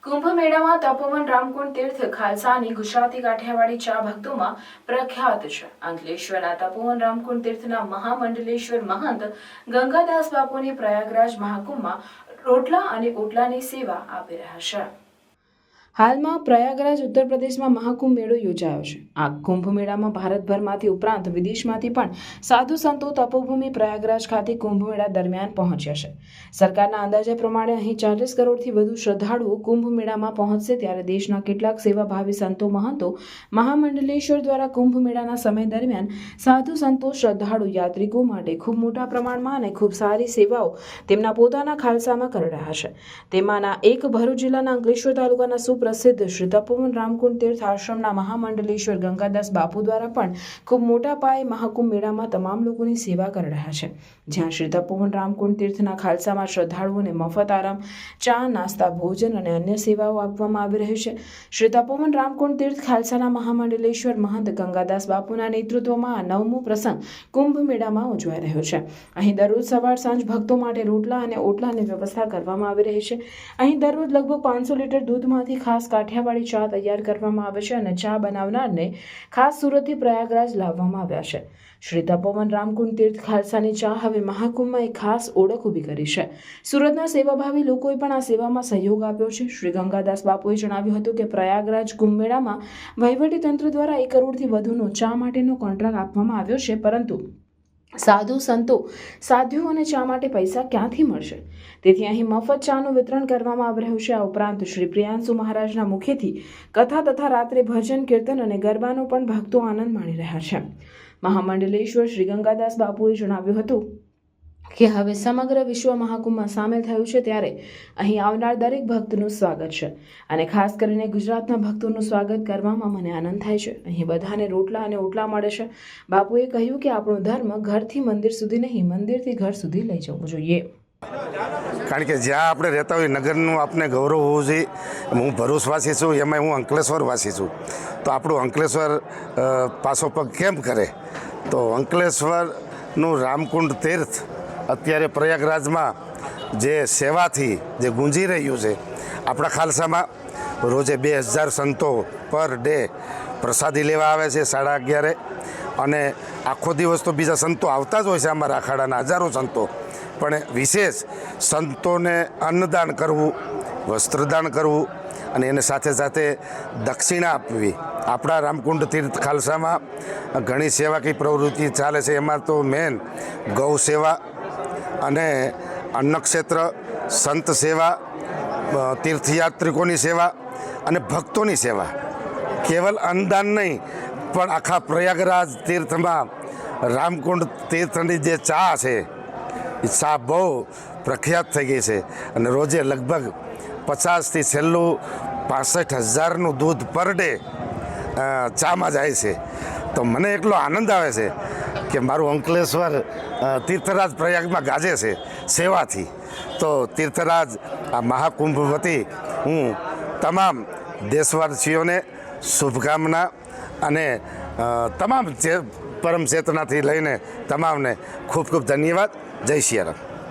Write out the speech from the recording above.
કુંભ મેળામાં તપોવન રામકુંડ તીર્થ ખાલસાની ગુજરાતી કાઠિયાવાડી ચા ભક્તોમાં પ્રખ્યાત છે. અંકલેશ્વરના તપોવન રામકુંડ તીર્થના મહામંડલેશ્વર મહંત ગંગાદાસ બાપુની પ્રયાગરાજ મહાકુંભમાં રોટલા અને ઓટલાની સેવા આપી રહ્યા છે. હાલમાં પ્રયાગરાજ ઉત્તર પ્રદેશમાં મહાકુંભ મેળો યોજાયો છે. આ કુંભ મેળામાં ભારતભરમાંથી ઉપરાંત વિદેશમાંથી પણ સાધુ સંતો તપોભૂમિ પ્રયાગરાજ ખાતે કુંભ મેળા દરમિયાન પહોંચ્યા છે. સરકારના અંદાજા પ્રમાણે અહીં 40 કરોડથી વધુ શ્રદ્ધાળુઓ કુંભ મેળામાં પહોંચશે, ત્યારે દેશના કેટલાક સેવાભાવી સંતો મહંતો મહામંડલેશ્વર દ્વારા કુંભ મેળાના સમય દરમિયાન સાધુ સંતો શ્રદ્ધાળુ યાત્રિકો માટે ખૂબ મોટા પ્રમાણમાં અને ખૂબ સારી સેવાઓ તેમના પોતાના ખાલસામાં કરી રહ્યા છે. તેમાંના એક ભરૂચ જિલ્લાના અંકલેશ્વર તાલુકાના પ્રસિદ્ધ શ્રી તપોવન રામકુંડ તીર્થ આશ્રમના મહામંડલેશ્વર ગંગાદાસ બાપુ દ્વારા પણ ખૂબ મોટા પાયે મહાકુંભ મેળામાં તમામ લોકોની સેવા કરી રહ્યા છે. જ્યાં શ્રી તપોવન રામકુંડ તીર્થના ખાલસામાં શ્રદ્ધાળુઓને મફત આરામ, ચા, નાસ્તા, ભોજન અને અન્ય સેવાઓ આપવામાં આવી રહી છે. શ્રી તપોવન રામકુંડ તીર્થ ખાલસાના મહામંડલેશ્વર મહંત ગંગાદાસ બાપુના નેતૃત્વમાં આ 9મો પ્રસંગ કુંભ મેળામાં ઉજવાઈ રહ્યો છે. અહીં દરરોજ સવાર સાંજ ભક્તો માટે રોટલા અને ઓટલાની વ્યવસ્થા કરવામાં આવી રહી છે. અહીં દરરોજ લગભગ 500 લીટર દૂધમાંથી ખાસ કાઠિયાવાડી ચા તૈયાર કરવામાં આવે છે અને ચા બનાવનારને ખાસ સુરતથી પ્રયાગરાજ લાવવામાં આવ્યા છે. શ્રી તપોવન રામકુંડ તીર્થ ખાલસાની ચા હવે મહાકુંભમાં એક ખાસ ઓળખ ઊભી કરી છે. સુરતના સેવાભાવી લોકોએ પણ આ સેવામાં સહયોગ આપ્યો છે. શ્રી ગંગાદાસ બાપુએ જણાવ્યું હતું કે પ્રયાગરાજ કુંભ મેળામાં વહીવટીતંત્ર દ્વારા 1 કરોડથી વધુનો ચા માટેનો કોન્ટ્રાક્ટ આપવામાં આવ્યો છે, પરંતુ સાધુ સંતો સાધ્વીઓને ચા માટે પૈસા ક્યાંથી મળશે? તેથી અહીં મફત ચાનું વિતરણ કરવામાં આવી રહ્યું છે. આ ઉપરાંત શ્રી પ્રિયાંશુ મહારાજના મુખેથી કથા તથા રાત્રે ભજન, કીર્તન અને ગરબાનો પણ ભક્તો આનંદ માણી રહ્યા છે. મહામંડલેશ્વર શ્રી ગંગાદાસ બાપુએ જણાવ્યું હતું કે હવે સમગ્ર વિશ્વ મહાકુંભમાં સામેલ થયું છે, ત્યારે અહીં આવનાર દરેક ભક્તનું સ્વાગત છે અને ખાસ કરીને ગુજરાતના ભક્તોનું સ્વાગત કરવામાં મને આનંદ થાય છે. અહીં બધાને રોટલા અને ઓટલા મળે છે. બાપુએ કહ્યું કે આપણો ધર્મ ઘરથી મંદિર સુધી નહીં, મંદિરથી ઘર સુધી લઈ જવું જોઈએ. કારણ કે જ્યાં આપણે રહેતા હોય નગરનું આપણે ગૌરવ હોવું જોઈએ. હું ભરૂચવાસી છું, એમાં હું અંકલેશ્વરવાસી છું, તો આપણું અંકલેશ્વર પાછો પગ કેમ કરે? તો અંકલેશ્વરનું રામકુંડ તીર્થ અત્યારે પ્રયાગરાજમાં જે સેવાથી જે ગુંજી રહ્યું છે, આપણા ખાલસામાં રોજે 2000 સંતો પર ડે પ્રસાદી લેવા આવે છે 11:30, અને આખો દિવસ તો બીજા સંતો આવતા જ હોય છે. અમારા અખાડાના હજારો સંતો, પણ વિશેષ સંતોને અન્નદાન કરવું, વસ્ત્રદાન કરવું અને એને સાથે સાથે દક્ષિણા આપવી. આપણા રામકુંડ તીર્થ ખાલસામાં ઘણી સેવાકીય પ્રવૃત્તિ ચાલે છે. એમાં તો મેન ગૌ સેવા અને અન્નક્ષેત્ર, સંત સેવા, તીર્થયાત્રિકોની સેવા અને ભક્તોની સેવા. કેવલ અન્નદાન નહીં, પણ આખા પ્રયાગરાજ તીર્થમાં રામકુંડ તીર્થની જે ચા છે, એ ચા બહુ પ્રખ્યાત થઈ ગઈ છે અને રોજે લગભગ 50થી છેલ્લું 65,000નું દૂધ પર ડે ચામાં જાય છે. તો મને એટલો આનંદ આવે છે કે મારું અંકલેશ્વર તીર્થરાજ પ્રયાગમાં ગાજે છે સેવાથી. તો તીર્થરાજ આ મહાકુંભ વતી હું તમામ દેશવાસીઓને શુભકામના અને તમામ પરમ ચેતનાથી લઈને તમામને ખૂબ ખૂબ ધન્યવાદ. જય સિયારામ.